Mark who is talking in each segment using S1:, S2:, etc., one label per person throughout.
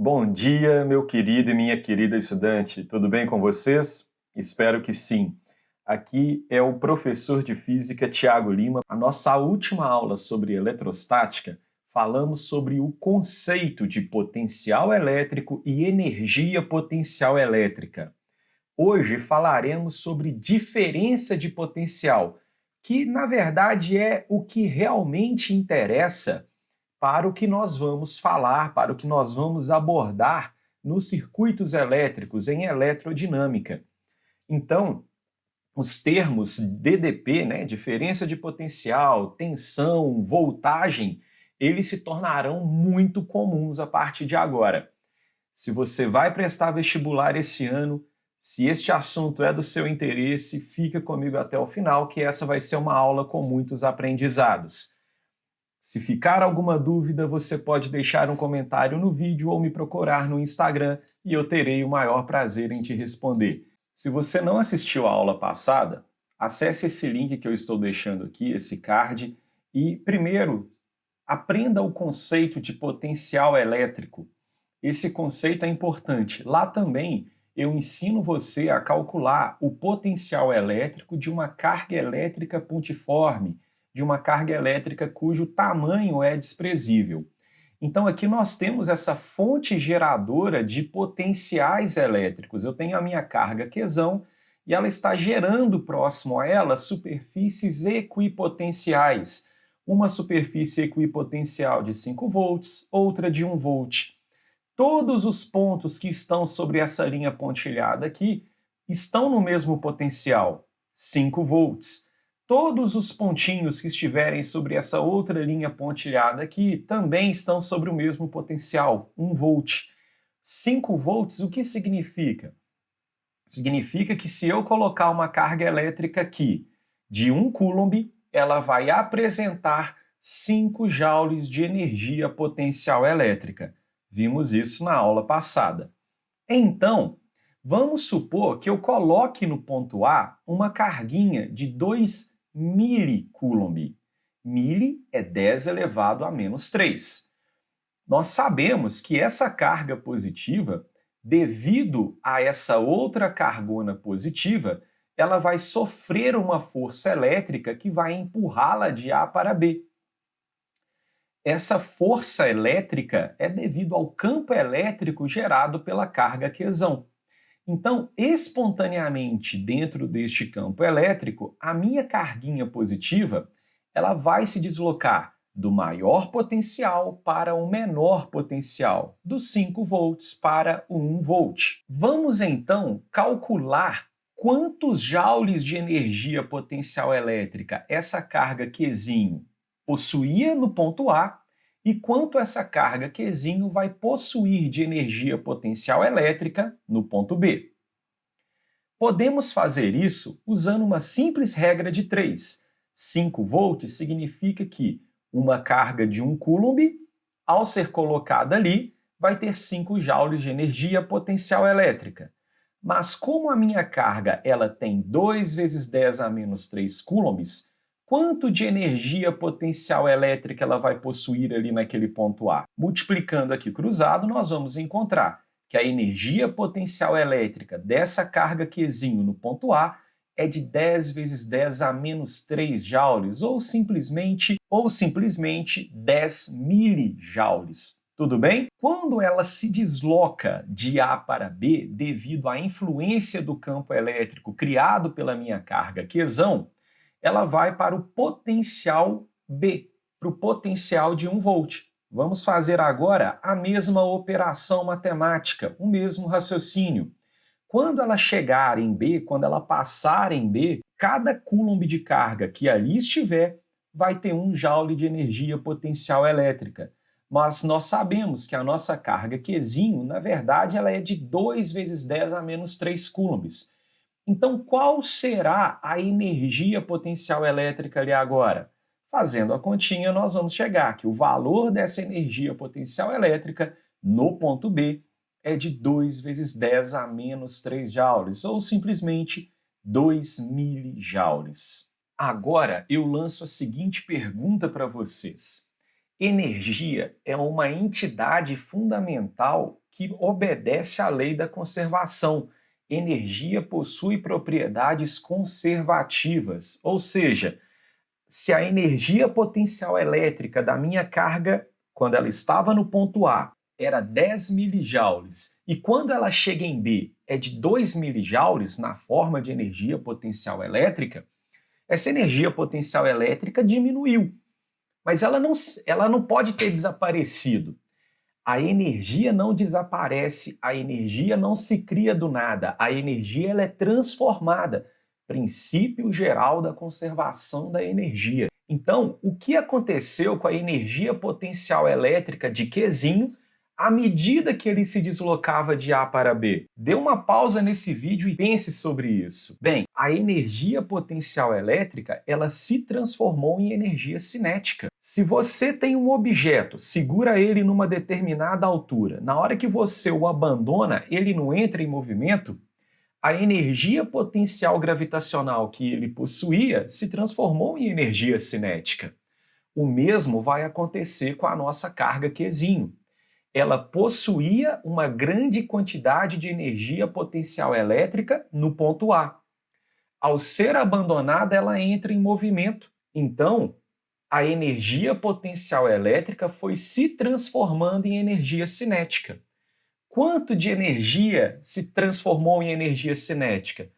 S1: Bom dia, meu querido e minha querida estudante. Tudo bem com vocês? Espero que sim. Aqui é o professor de física Tiago Lima. A nossa última aula sobre eletrostática, falamos sobre o conceito de potencial elétrico e energia potencial elétrica. Hoje falaremos sobre diferença de potencial, que na verdade é o que realmente interessa para o que nós vamos falar, para o que nós vamos abordar nos circuitos elétricos, em eletrodinâmica. Então, os termos DDP, né, diferença de potencial, tensão, voltagem, eles se tornarão muito comuns a partir de agora. Se você vai prestar vestibular esse ano, se este assunto é do seu interesse, fica comigo até o final, que essa vai ser uma aula com muitos aprendizados. Se ficar alguma dúvida, você pode deixar um comentário no vídeo ou me procurar no Instagram e eu terei o maior prazer em te responder. Se você não assistiu à aula passada, acesse esse link que eu estou deixando aqui, esse card, e primeiro, aprenda o conceito de potencial elétrico. Esse conceito é importante. Lá também eu ensino você a calcular o potencial elétrico de uma carga elétrica pontiforme, de uma carga elétrica cujo tamanho é desprezível. Então aqui nós temos essa fonte geradora de potenciais elétricos. Eu tenho a minha carga Qzão e ela está gerando próximo a ela superfícies equipotenciais. Uma superfície equipotencial de 5 volts, outra de 1 volt. Todos os pontos que estão sobre essa linha pontilhada aqui estão no mesmo potencial, 5 volts. Todos os pontinhos que estiverem sobre essa outra linha pontilhada aqui também estão sobre o mesmo potencial, 1 volt. 5 volts, o que significa? Significa que se eu colocar uma carga elétrica aqui de 1 coulomb, ela vai apresentar 5 joules de energia potencial elétrica. Vimos isso na aula passada. Então, vamos supor que eu coloque no ponto A uma carguinha de 2 milicoulomb. Mili é 10 elevado a menos 3. Nós sabemos que essa carga positiva, devido a essa outra cargona positiva, ela vai sofrer uma força elétrica que vai empurrá-la de A para B. Essa força elétrica é devido ao campo elétrico gerado pela carga Qzão. Então, espontaneamente, dentro deste campo elétrico, a minha carguinha positiva ela vai se deslocar do maior potencial para o menor potencial, dos 5 volts para o 1 volt. Vamos então calcular quantos joules de energia potencial elétrica essa carga Qzinho possuía no ponto A e quanto essa carga Qzinho vai possuir de energia potencial elétrica no ponto B. Podemos fazer isso usando uma simples regra de 3. 5 volts significa que uma carga de 1 coulomb, ao ser colocada ali, vai ter 5 joules de energia potencial elétrica. Mas como a minha carga ela tem 2 vezes 10 a menos 3 coulombs, quanto de energia potencial elétrica ela vai possuir ali naquele ponto A? Multiplicando aqui cruzado, nós vamos encontrar que a energia potencial elétrica dessa carga Qzinho no ponto A é de 10 vezes 10 a menos 3 joules, ou simplesmente 10 milijoules. Tudo bem? Quando ela se desloca de A para B devido à influência do campo elétrico criado pela minha carga Qzão, ela vai para o potencial B, para o potencial de 1 volt. Vamos fazer agora a mesma operação matemática, o mesmo raciocínio. Quando ela chegar em B, quando ela passar em B, cada coulomb de carga que ali estiver vai ter 1 joule de energia potencial elétrica. Mas nós sabemos que a nossa carga Qzinho, na verdade, ela é de 2 vezes 10 a menos 3 coulombs. Então, qual será a energia potencial elétrica ali agora? Fazendo a continha, nós vamos chegar que o valor dessa energia potencial elétrica no ponto B é de 2 vezes 10 a menos 3 joules, ou simplesmente 2 milijoules. Agora eu lanço a seguinte pergunta para vocês. Energia é uma entidade fundamental que obedece à lei da conservação. Energia possui propriedades conservativas, ou seja, se a energia potencial elétrica da minha carga, quando ela estava no ponto A, era 10 milijoules, e quando ela chega em B é de 2 milijoules na forma de energia potencial elétrica, essa energia potencial elétrica diminuiu. Mas ela não pode ter desaparecido. A energia não desaparece, a energia não se cria do nada, a energia ela é transformada. Princípio geral da conservação da energia. Então, o que aconteceu com a energia potencial elétrica de Qzinho à medida que ele se deslocava de A para B? Dê uma pausa nesse vídeo e pense sobre isso. Bem, a energia potencial elétrica ela se transformou em energia cinética. Se você tem um objeto, segura ele numa determinada altura, na hora que você o abandona, ele não entra em movimento, a energia potencial gravitacional que ele possuía se transformou em energia cinética. O mesmo vai acontecer com a nossa carga Qzinho. Ela possuía uma grande quantidade de energia potencial elétrica no ponto A. Ao ser abandonada, ela entra em movimento. Então, a energia potencial elétrica foi se transformando em energia cinética. Quanto de energia se transformou em energia cinética?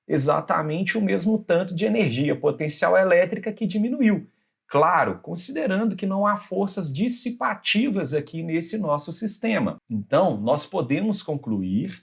S1: Exatamente o mesmo tanto de energia potencial elétrica que diminuiu. Claro, considerando que não há forças dissipativas aqui nesse nosso sistema. Então, nós podemos concluir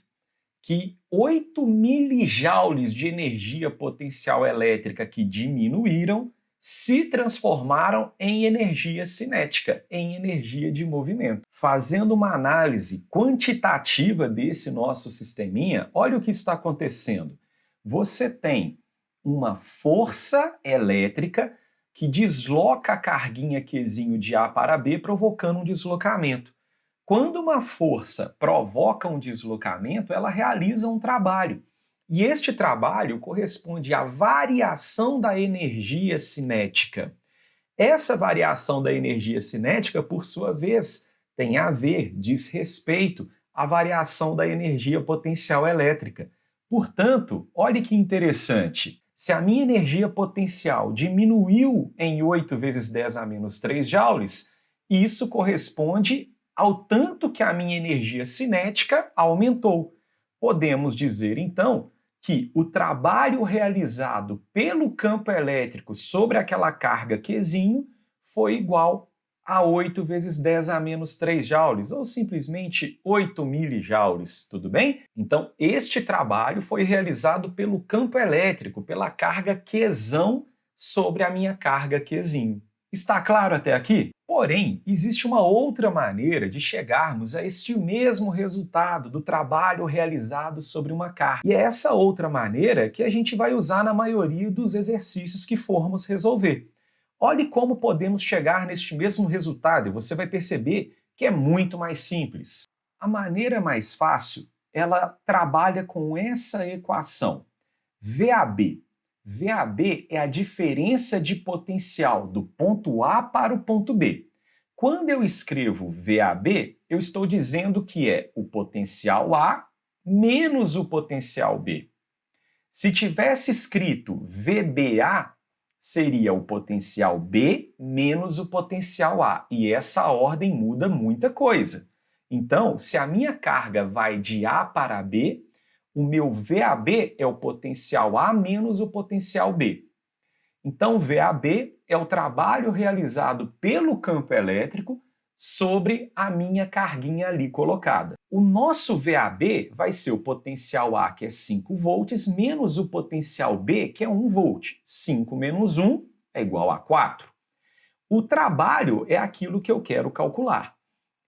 S1: que 8 milijoules de energia potencial elétrica que diminuíram se transformaram em energia cinética, em energia de movimento. Fazendo uma análise quantitativa desse nosso sisteminha, olha o que está acontecendo. Você tem uma força elétrica que desloca a carguinha Qzinho de A para B, provocando um deslocamento. Quando uma força provoca um deslocamento, ela realiza um trabalho. E este trabalho corresponde à variação da energia cinética. Essa variação da energia cinética, por sua vez, tem a ver, diz respeito à variação da energia potencial elétrica. Portanto, olhe que interessante. Se a minha energia potencial diminuiu em 8 vezes 10 a menos 3 joules, isso corresponde ao tanto que a minha energia cinética aumentou. Podemos dizer, então, que o trabalho realizado pelo campo elétrico sobre aquela carga Qzinho foi igual a 8 vezes 10 a menos 3 joules, ou simplesmente 8 milijoules, tudo bem? Então, este trabalho foi realizado pelo campo elétrico, pela carga Qzão sobre a minha carga Qzinho. Está claro até aqui? Porém, existe uma outra maneira de chegarmos a este mesmo resultado do trabalho realizado sobre uma carga. E é essa outra maneira que a gente vai usar na maioria dos exercícios que formos resolver. Olhe como podemos chegar neste mesmo resultado e você vai perceber que é muito mais simples. A maneira mais fácil, ela trabalha com essa equação. VAB. VAB é a diferença de potencial do ponto A para o ponto B. Quando eu escrevo VAB, eu estou dizendo que é o potencial A menos o potencial B. Se tivesse escrito VBA, seria o potencial B menos o potencial A. E essa ordem muda muita coisa. Então, se a minha carga vai de A para B, o meu VAB é o potencial A menos o potencial B. Então, VAB é o trabalho realizado pelo campo elétrico sobre a minha carguinha ali colocada. O nosso VAB vai ser o potencial A, que é 5 volts, menos o potencial B, que é 1 volt. 5 menos 1 é igual a 4. O trabalho é aquilo que eu quero calcular.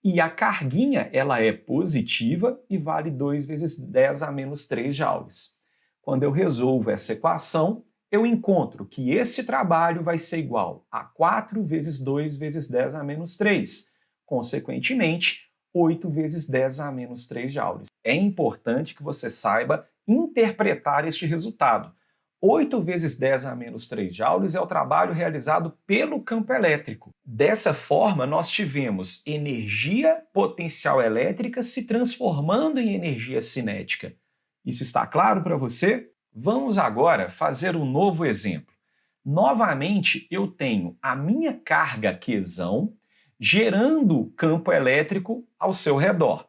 S1: E a carguinha, ela é positiva e vale 2 vezes 10 a menos 3 joules. Quando eu resolvo essa equação, eu encontro que esse trabalho vai ser igual a 4 vezes 2 vezes 10 a menos 3. Consequentemente, 8 vezes 10 a menos 3 joules. É importante que você saiba interpretar este resultado. 8 vezes 10 a menos 3 joules é o trabalho realizado pelo campo elétrico. Dessa forma, nós tivemos energia potencial elétrica se transformando em energia cinética. Isso está claro para você? Vamos agora fazer um novo exemplo. Novamente, eu tenho a minha carga Qzão gerando campo elétrico ao seu redor.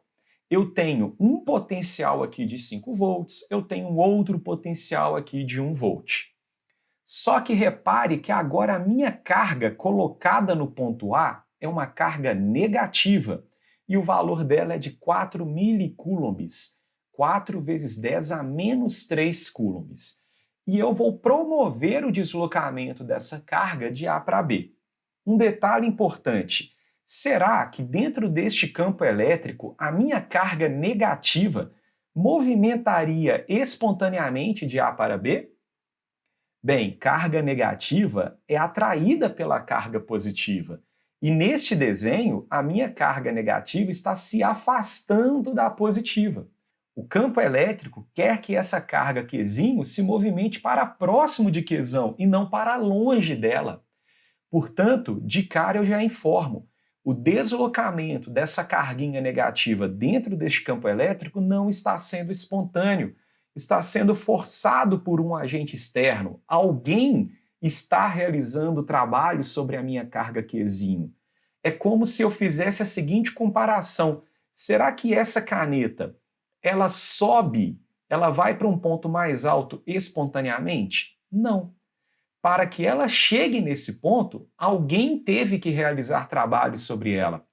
S1: Eu tenho um potencial aqui de 5 volts, eu tenho outro potencial aqui de 1 volt. Só que repare que agora a minha carga colocada no ponto A é uma carga negativa e o valor dela é de 4 milicoulombs, 4 vezes 10 a menos 3 coulombs. E eu vou promover o deslocamento dessa carga de A para B. Um detalhe importante. Será que dentro deste campo elétrico a minha carga negativa movimentaria espontaneamente de A para B? Bem, carga negativa é atraída pela carga positiva. E neste desenho, a minha carga negativa está se afastando da positiva. O campo elétrico quer que essa carga Qzinho se movimente para próximo de Qzão e não para longe dela. Portanto, de cara eu já informo. O deslocamento dessa carguinha negativa dentro deste campo elétrico não está sendo espontâneo, está sendo forçado por um agente externo. Alguém está realizando trabalho sobre a minha carga Qzinho. É como se eu fizesse a seguinte comparação. Será que essa caneta, ela sobe, ela vai para um ponto mais alto espontaneamente? Não. Para que ela chegue nesse ponto, alguém teve que realizar trabalho sobre ela.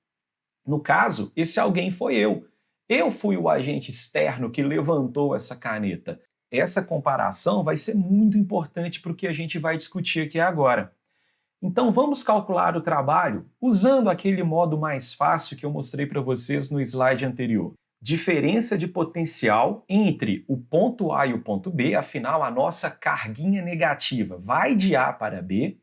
S1: No caso, esse alguém foi eu. Eu fui o agente externo que levantou essa caneta. Essa comparação vai ser muito importante para o que a gente vai discutir aqui agora. Então vamos calcular o trabalho usando aquele modo mais fácil que eu mostrei para vocês no slide anterior. Diferença de potencial entre o ponto A e o ponto B, afinal a nossa carguinha negativa vai de A para B,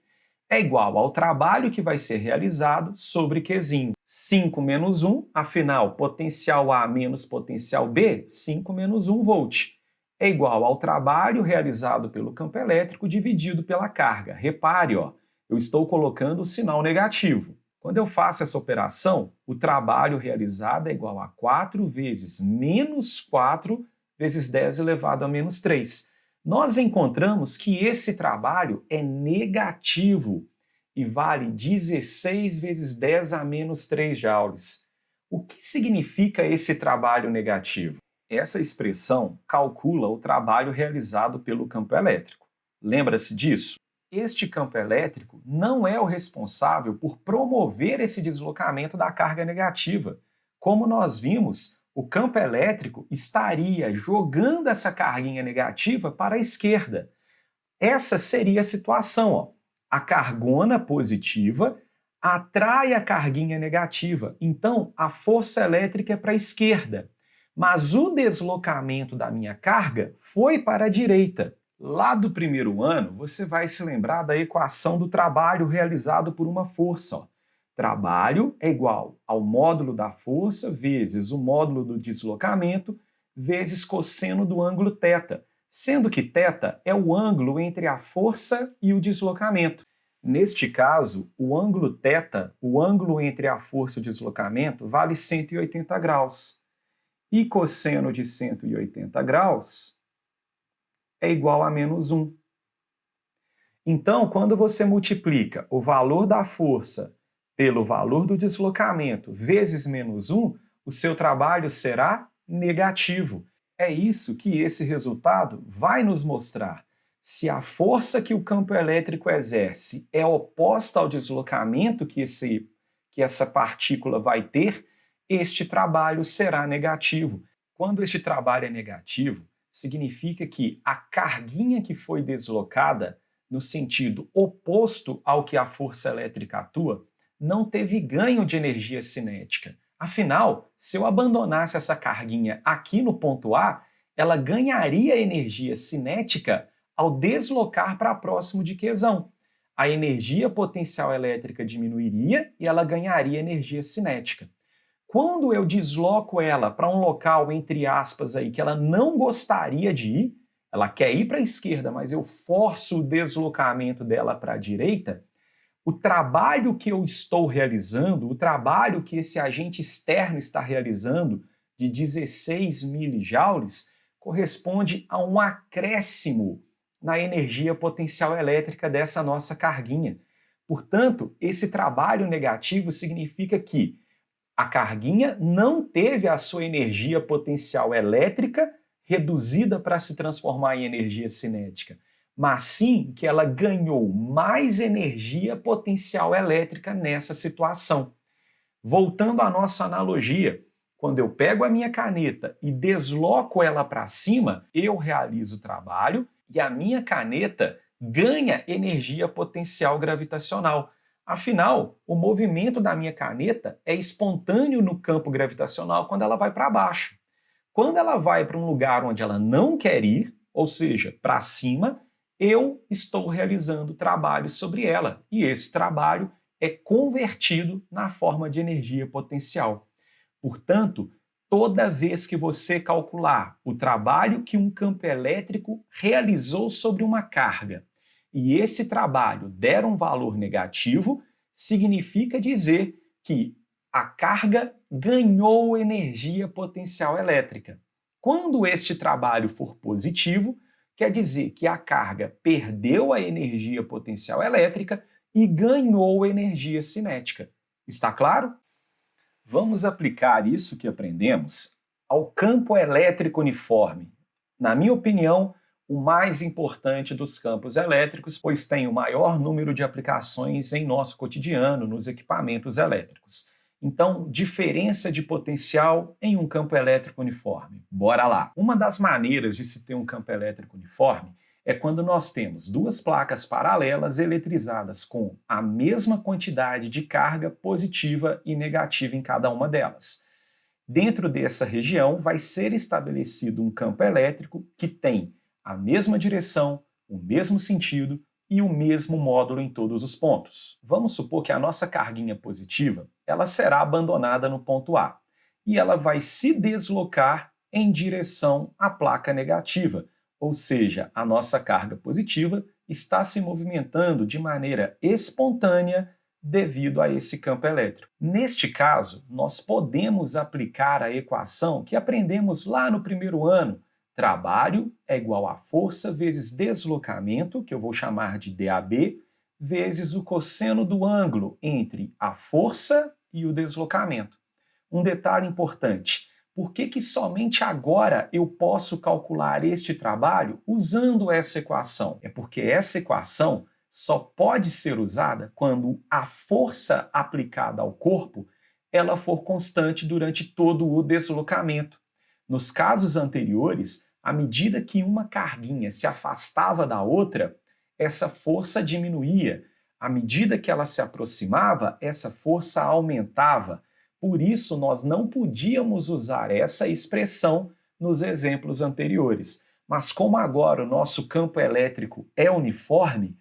S1: é igual ao trabalho que vai ser realizado sobre Qzinho. 5 menos 1, afinal potencial A menos potencial B, 5 menos 1 volt. É igual ao trabalho realizado pelo campo elétrico dividido pela carga. Repare, ó, eu estou colocando o sinal negativo. Quando eu faço essa operação, o trabalho realizado é igual a 4 vezes menos 4 vezes 10 elevado a menos 3. Nós encontramos que esse trabalho é negativo e vale 16 vezes 10 a menos 3 joules. O que significa esse trabalho negativo? Essa expressão calcula o trabalho realizado pelo campo elétrico. Lembra-se disso? Este campo elétrico não é o responsável por promover esse deslocamento da carga negativa. Como nós vimos, o campo elétrico estaria jogando essa carguinha negativa para a esquerda. Essa seria a situação, ó. A cargona positiva atrai a carguinha negativa, então a força elétrica é para a esquerda. Mas o deslocamento da minha carga foi para a direita. Lá do primeiro ano, você vai se lembrar da equação do trabalho realizado por uma força. Ó. Trabalho é igual ao módulo da força vezes o módulo do deslocamento vezes cosseno do ângulo θ, sendo que θ é o ângulo entre a força e o deslocamento. Neste caso, o ângulo θ, o ângulo entre a força e o deslocamento, vale 180 graus. E cosseno de 180 graus é igual a menos 1. Então, quando você multiplica o valor da força pelo valor do deslocamento vezes menos 1, o seu trabalho será negativo. É isso que esse resultado vai nos mostrar. Se a força que o campo elétrico exerce é oposta ao deslocamento que essa partícula vai ter, este trabalho será negativo. Quando este trabalho é negativo, significa que a carguinha que foi deslocada no sentido oposto ao que a força elétrica atua não teve ganho de energia cinética. Afinal, se eu abandonasse essa carguinha aqui no ponto A, ela ganharia energia cinética ao deslocar para próximo de Qzão. A energia potencial elétrica diminuiria e ela ganharia energia cinética. Quando eu desloco ela para um local, entre aspas, aí, que ela não gostaria de ir, ela quer ir para a esquerda, mas eu forço o deslocamento dela para a direita, o trabalho que eu estou realizando, o trabalho que esse agente externo está realizando de 16 milijoules, corresponde a um acréscimo na energia potencial elétrica dessa nossa carguinha. Portanto, esse trabalho negativo significa que a carguinha não teve a sua energia potencial elétrica reduzida para se transformar em energia cinética, mas sim que ela ganhou mais energia potencial elétrica nessa situação. Voltando à nossa analogia, quando eu pego a minha caneta e desloco ela para cima, eu realizo o trabalho e a minha caneta ganha energia potencial gravitacional. Afinal, o movimento da minha caneta é espontâneo no campo gravitacional quando ela vai para baixo. Quando ela vai para um lugar onde ela não quer ir, ou seja, para cima, eu estou realizando trabalho sobre ela e esse trabalho é convertido na forma de energia potencial. Portanto, toda vez que você calcular o trabalho que um campo elétrico realizou sobre uma carga e esse trabalho der um valor negativo, significa dizer que a carga ganhou energia potencial elétrica. Quando este trabalho for positivo, quer dizer que a carga perdeu a energia potencial elétrica e ganhou energia cinética. Está claro? Vamos aplicar isso que aprendemos ao campo elétrico uniforme. Na minha opinião, o mais importante dos campos elétricos, pois tem o maior número de aplicações em nosso cotidiano, nos equipamentos elétricos. Então, diferença de potencial em um campo elétrico uniforme. Bora lá! Uma das maneiras de se ter um campo elétrico uniforme é quando nós temos duas placas paralelas eletrizadas com a mesma quantidade de carga positiva e negativa em cada uma delas. Dentro dessa região vai ser estabelecido um campo elétrico que tem a mesma direção, o mesmo sentido e o mesmo módulo em todos os pontos. Vamos supor que a nossa carguinha positiva ela será abandonada no ponto A e ela vai se deslocar em direção à placa negativa, ou seja, a nossa carga positiva está se movimentando de maneira espontânea devido a esse campo elétrico. Neste caso, nós podemos aplicar a equação que aprendemos lá no primeiro ano. Trabalho é igual a força vezes deslocamento, que eu vou chamar de DAB, vezes o cosseno do ângulo entre a força e o deslocamento. Um detalhe importante: por que somente agora eu posso calcular este trabalho usando essa equação? É porque essa equação só pode ser usada quando a força aplicada ao corpo ela for constante durante todo o deslocamento. Nos casos anteriores, à medida que uma carguinha se afastava da outra, essa força diminuía. À medida que ela se aproximava, essa força aumentava. Por isso, nós não podíamos usar essa expressão nos exemplos anteriores. Mas como agora o nosso campo elétrico é uniforme,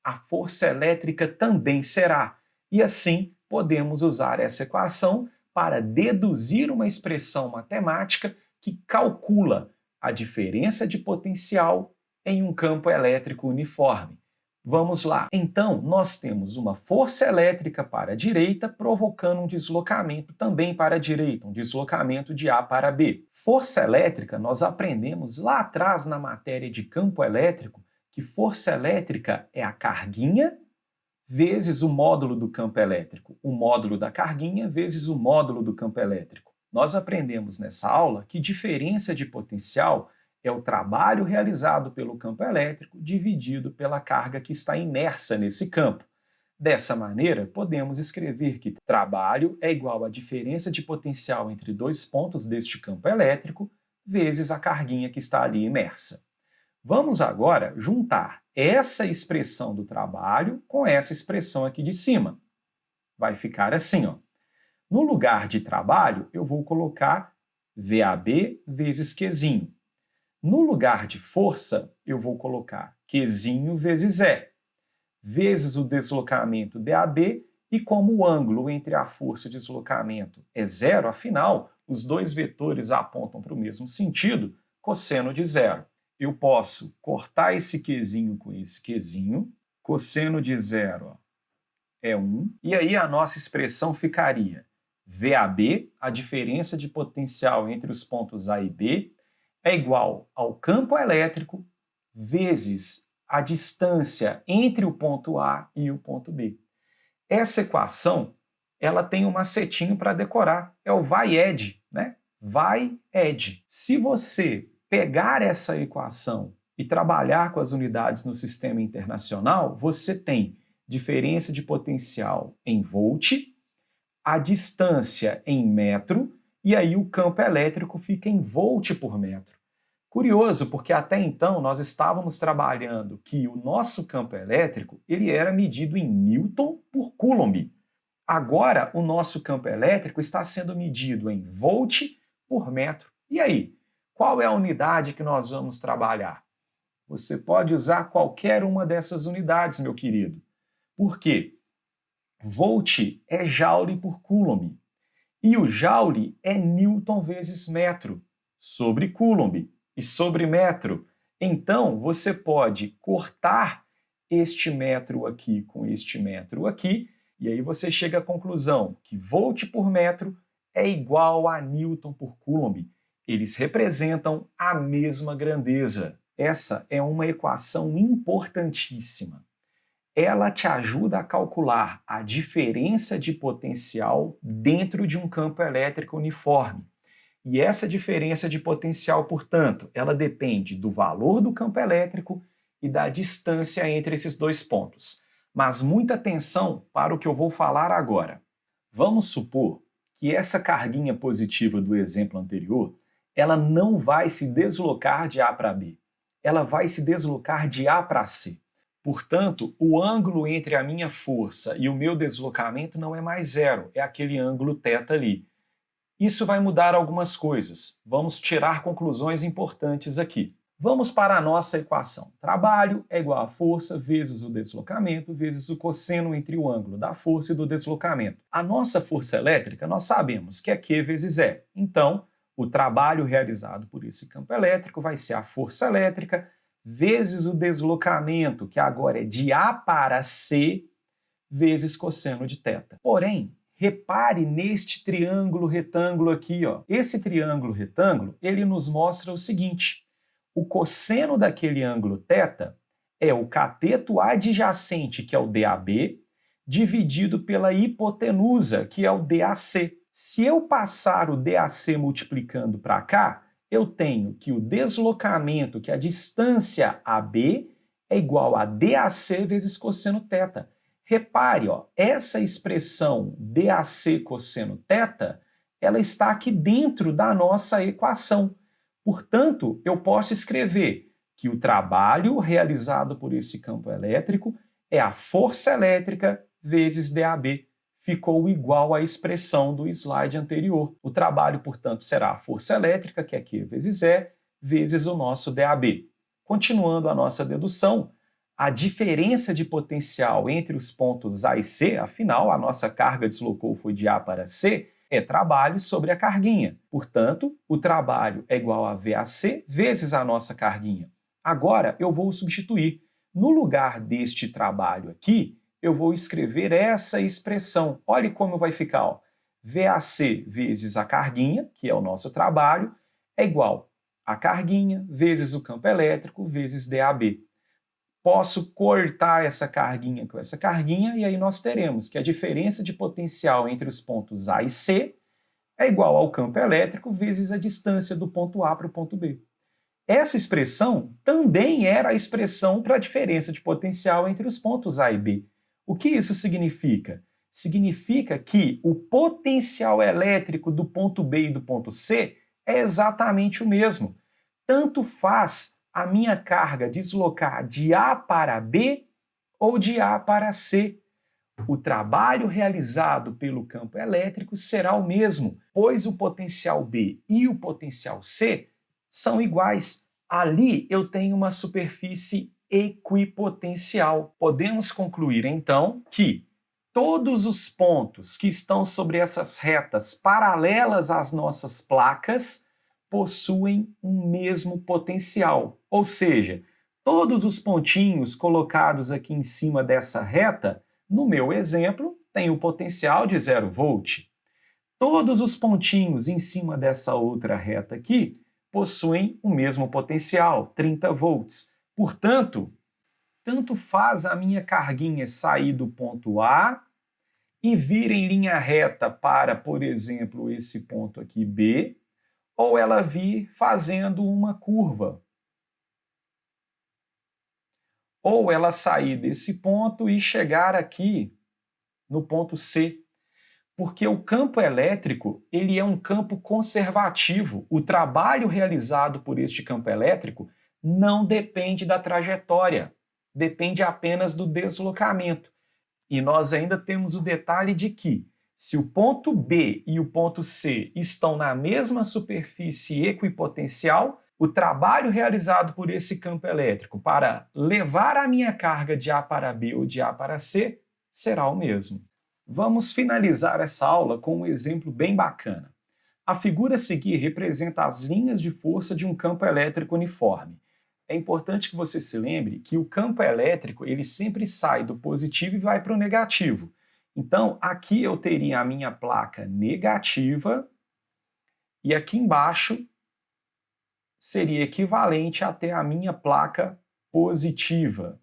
S1: a força elétrica também será. E assim, podemos usar essa equação para deduzir uma expressão matemática que calcula a diferença de potencial em um campo elétrico uniforme. Vamos lá. Então, nós temos uma força elétrica para a direita provocando um deslocamento também para a direita, um deslocamento de A para B. Força elétrica, nós aprendemos lá atrás na matéria de campo elétrico que força elétrica é a carguinha vezes o módulo do campo elétrico, o módulo da carguinha vezes o módulo do campo elétrico. Nós aprendemos nessa aula que diferença de potencial é o trabalho realizado pelo campo elétrico dividido pela carga que está imersa nesse campo. Dessa maneira, podemos escrever que trabalho é igual à diferença de potencial entre dois pontos deste campo elétrico vezes a carguinha que está ali imersa. Vamos agora juntar essa expressão do trabalho com essa expressão aqui de cima. Vai ficar assim, ó. No lugar de trabalho, eu vou colocar VAB vezes Qzinho. No lugar de força, eu vou colocar Qzinho vezes E, vezes o deslocamento DAB, e como o ângulo entre a força e o deslocamento é zero, afinal, os dois vetores apontam para o mesmo sentido, cosseno de zero. eu posso cortar esse Qzinho com esse Qzinho, cosseno de 0 ó, é 1, e aí a nossa expressão ficaria VAB, a diferença de potencial entre os pontos A e B, é igual ao campo elétrico vezes a distância entre o ponto A e o ponto B. Essa equação, ela tem um macetinho para decorar, é o vai-ed, né? Vai-ed. Se você pegar essa equação e trabalhar com as unidades no sistema internacional, você tem diferença de potencial em volt, a distância em metro, e aí o campo elétrico fica em volt por metro. Curioso, porque até então nós estávamos trabalhando que o nosso campo elétrico ele era medido em Newton por Coulomb. Agora o nosso campo elétrico está sendo medido em volt por metro. E aí, qual é a unidade que nós vamos trabalhar? Você pode usar qualquer uma dessas unidades, meu querido. Por quê? Volt é Joule por Coulomb. E o Joule é Newton vezes metro, sobre Coulomb e sobre metro. Então, você pode cortar este metro aqui com este metro aqui, e aí você chega à conclusão que volt por metro é igual a Newton por Coulomb. Eles representam a mesma grandeza. Essa é uma equação importantíssima. Ela te ajuda a calcular a diferença de potencial dentro de um campo elétrico uniforme. E essa diferença de potencial, portanto, ela depende do valor do campo elétrico e da distância entre esses dois pontos. Mas muita atenção para o que eu vou falar agora. Vamos supor que essa carguinha positiva do exemplo anterior, ela não vai se deslocar de A para B. Ela vai se deslocar de A para C. Portanto, o ângulo entre a minha força e o meu deslocamento não é mais zero, é aquele ângulo θ ali. Isso vai mudar algumas coisas. Vamos tirar conclusões importantes aqui. Vamos para a nossa equação. Trabalho é igual a força vezes o deslocamento vezes o cosseno entre o ângulo da força e do deslocamento. A nossa força elétrica, nós sabemos que é Q vezes E. Então, o trabalho realizado por esse campo elétrico vai ser a força elétrica vezes o deslocamento, que agora é de A para C, vezes cosseno de θ. Porém, repare neste triângulo retângulo aqui, ó. Esse triângulo retângulo, ele nos mostra o seguinte: o cosseno daquele ângulo θ é o cateto adjacente, que é o DAB, dividido pela hipotenusa, que é o DAC. Se eu passar o DAC multiplicando para cá, eu tenho que o deslocamento, que é a distância AB, é igual a DAC vezes cosseno θ. Repare, ó, essa expressão DAC cosseno θ, ela está aqui dentro da nossa equação. Portanto, eu posso escrever que o trabalho realizado por esse campo elétrico é a força elétrica vezes DAB. Ficou igual à expressão do slide anterior. O trabalho, portanto, será a força elétrica, que é Q vezes E, vezes o nosso DAB. Continuando a nossa dedução, a diferença de potencial entre os pontos A e C, afinal, a nossa carga deslocou foi de A para C, é trabalho sobre a carguinha. Portanto, o trabalho é igual a VAC vezes a nossa carguinha. Agora, eu vou substituir. No lugar deste trabalho aqui, eu vou escrever essa expressão. Olhe como vai ficar. Ó. VAC vezes a carguinha, que é o nosso trabalho, é igual a carguinha vezes o campo elétrico vezes DAB. Posso cortar essa carguinha com essa carguinha e aí nós teremos que a diferença de potencial entre os pontos A e C é igual ao campo elétrico vezes a distância do ponto A para o ponto B. Essa expressão também era a expressão para a diferença de potencial entre os pontos A e B. O que isso significa? Significa que o potencial elétrico do ponto B e do ponto C é exatamente o mesmo. Tanto faz a minha carga deslocar de A para B ou de A para C. O trabalho realizado pelo campo elétrico será o mesmo, pois o potencial B e o potencial C são iguais. Ali eu tenho uma superfície equipotencial. Podemos concluir, então, que todos os pontos que estão sobre essas retas paralelas às nossas placas possuem um mesmo potencial, ou seja, todos os pontinhos colocados aqui em cima dessa reta, no meu exemplo, têm o potencial de 0 volt. Todos os pontinhos em cima dessa outra reta aqui possuem o mesmo potencial, 30 volts. Portanto, tanto faz a minha carguinha sair do ponto A e vir em linha reta para, por exemplo, esse ponto aqui B, ou ela vir fazendo uma curva. Ou ela sair desse ponto e chegar aqui no ponto C. Porque o campo elétrico, ele é um campo conservativo. O trabalho realizado por este campo elétrico não depende da trajetória, depende apenas do deslocamento. E nós ainda temos o detalhe de que, se o ponto B e o ponto C estão na mesma superfície equipotencial, o trabalho realizado por esse campo elétrico para levar a minha carga de A para B ou de A para C será o mesmo. Vamos finalizar essa aula com um exemplo bem bacana. A figura a seguir representa as linhas de força de um campo elétrico uniforme. É importante que você se lembre que o campo elétrico ele sempre sai do positivo e vai para o negativo. Então, aqui eu teria a minha placa negativa e aqui embaixo seria equivalente até a minha placa positiva.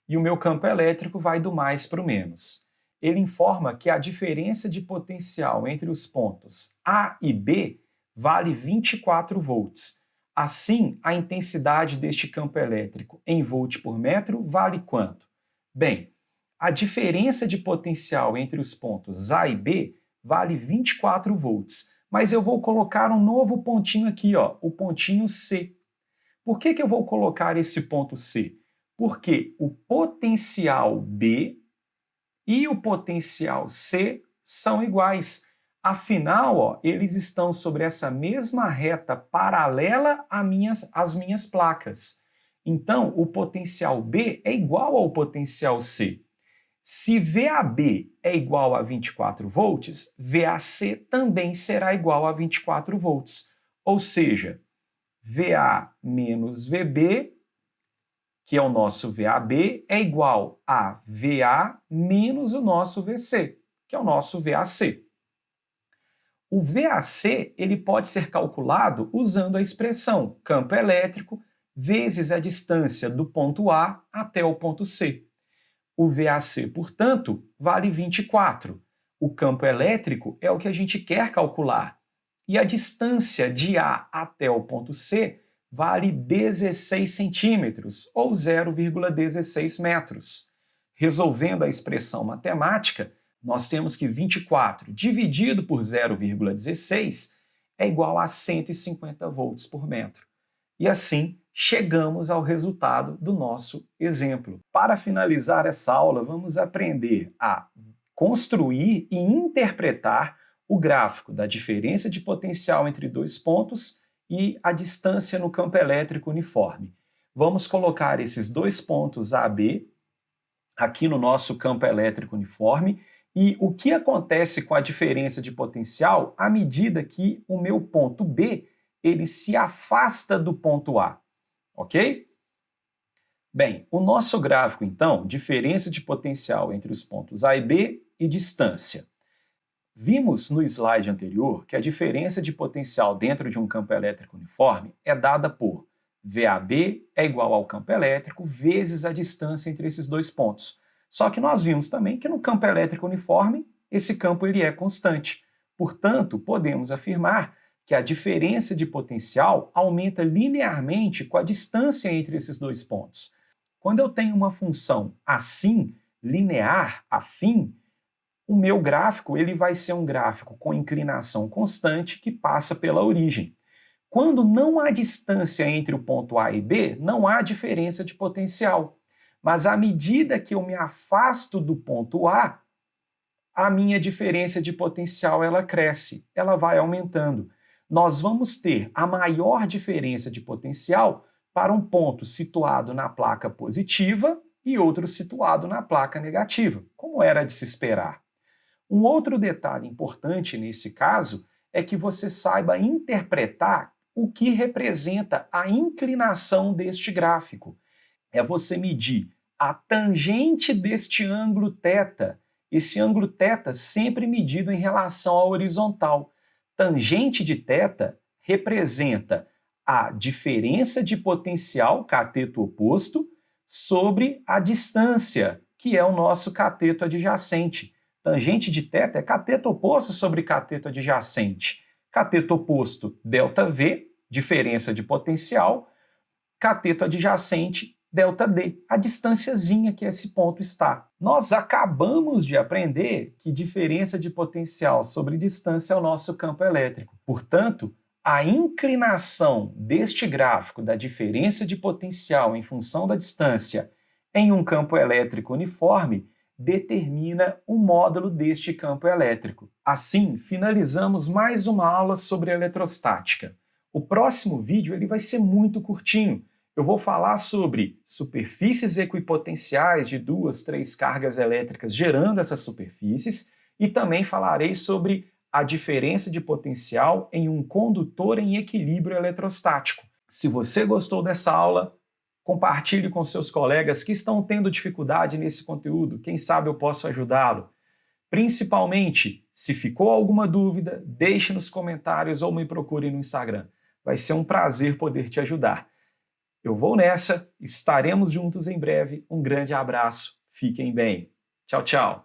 S1: E o meu campo elétrico vai do mais para o menos. Ele informa que a diferença de potencial entre os pontos A e B vale 24 volts. Assim, a intensidade deste campo elétrico em volt por metro vale quanto? Bem, a diferença de potencial entre os pontos A e B vale 24 volts, mas eu vou colocar um novo pontinho aqui, ó, o pontinho C. Por que eu vou colocar esse ponto C? Porque o potencial B e o potencial C são iguais. Afinal, ó, eles estão sobre essa mesma reta paralela às minhas placas. Então, o potencial B é igual ao potencial C. Se VAB é igual a 24 volts, VAC também será igual a 24 volts. Ou seja, VA menos VB, que é o nosso VAB, é igual a VA menos o nosso VC, que é o nosso VAC. O VAC ele pode ser calculado usando a expressão campo elétrico vezes a distância do ponto A até o ponto C. O VAC, portanto, vale 24. O campo elétrico é o que a gente quer calcular. E a distância de A até o ponto C vale 16 centímetros, ou 0,16 metros. Resolvendo a expressão matemática, nós temos que 24 dividido por 0,16 é igual a 150 volts por metro. E assim, chegamos ao resultado do nosso exemplo. Para finalizar essa aula, vamos aprender a construir e interpretar o gráfico da diferença de potencial entre dois pontos e a distância no campo elétrico uniforme. Vamos colocar esses dois pontos A, B aqui no nosso campo elétrico uniforme e o que acontece com a diferença de potencial à medida que o meu ponto B ele se afasta do ponto A, ok? Bem, o nosso gráfico, então, diferença de potencial entre os pontos A e B e distância. Vimos no slide anterior que a diferença de potencial dentro de um campo elétrico uniforme é dada por VAB é igual ao campo elétrico vezes a distância entre esses dois pontos. Só que nós vimos também que no campo elétrico uniforme, esse campo ele é constante. Portanto, podemos afirmar que a diferença de potencial aumenta linearmente com a distância entre esses dois pontos. Quando eu tenho uma função assim, linear, afim, o meu gráfico ele vai ser um gráfico com inclinação constante que passa pela origem. Quando não há distância entre o ponto A e B, não há diferença de potencial. Mas à medida que eu me afasto do ponto A, a minha diferença de potencial ela cresce, ela vai aumentando. Nós vamos ter a maior diferença de potencial para um ponto situado na placa positiva e outro situado na placa negativa, como era de se esperar. Um outro detalhe importante nesse caso
S2: é que você saiba interpretar o que representa a inclinação deste gráfico. É você medir a tangente deste ângulo θ, esse ângulo θ sempre medido em relação à horizontal. Tangente de θ representa a diferença de potencial, cateto oposto, sobre a distância, que é o nosso cateto adjacente. Tangente de θ é cateto oposto sobre cateto adjacente. Cateto oposto, ΔV, diferença de potencial. Cateto adjacente, ΔD, a distânciazinha que esse ponto está. Nós acabamos de aprender que diferença de potencial sobre distância é o nosso campo elétrico. Portanto, a inclinação deste gráfico da diferença de potencial em função da distância em um campo elétrico uniforme determina o módulo deste campo elétrico. Assim, finalizamos mais uma aula sobre eletrostática. O próximo vídeo ele vai ser muito curtinho. Eu vou falar sobre superfícies equipotenciais de 2, 3 cargas elétricas gerando essas superfícies e também falarei sobre a diferença de potencial em um condutor em equilíbrio eletrostático. Se você gostou dessa aula, compartilhe com seus colegas que estão tendo dificuldade nesse conteúdo. Quem sabe eu posso ajudá-lo. Principalmente, se ficou alguma dúvida, deixe nos comentários ou me procure no Instagram. Vai ser um prazer poder te ajudar. Eu vou nessa, estaremos juntos em breve. Um grande abraço, fiquem bem. Tchau, tchau.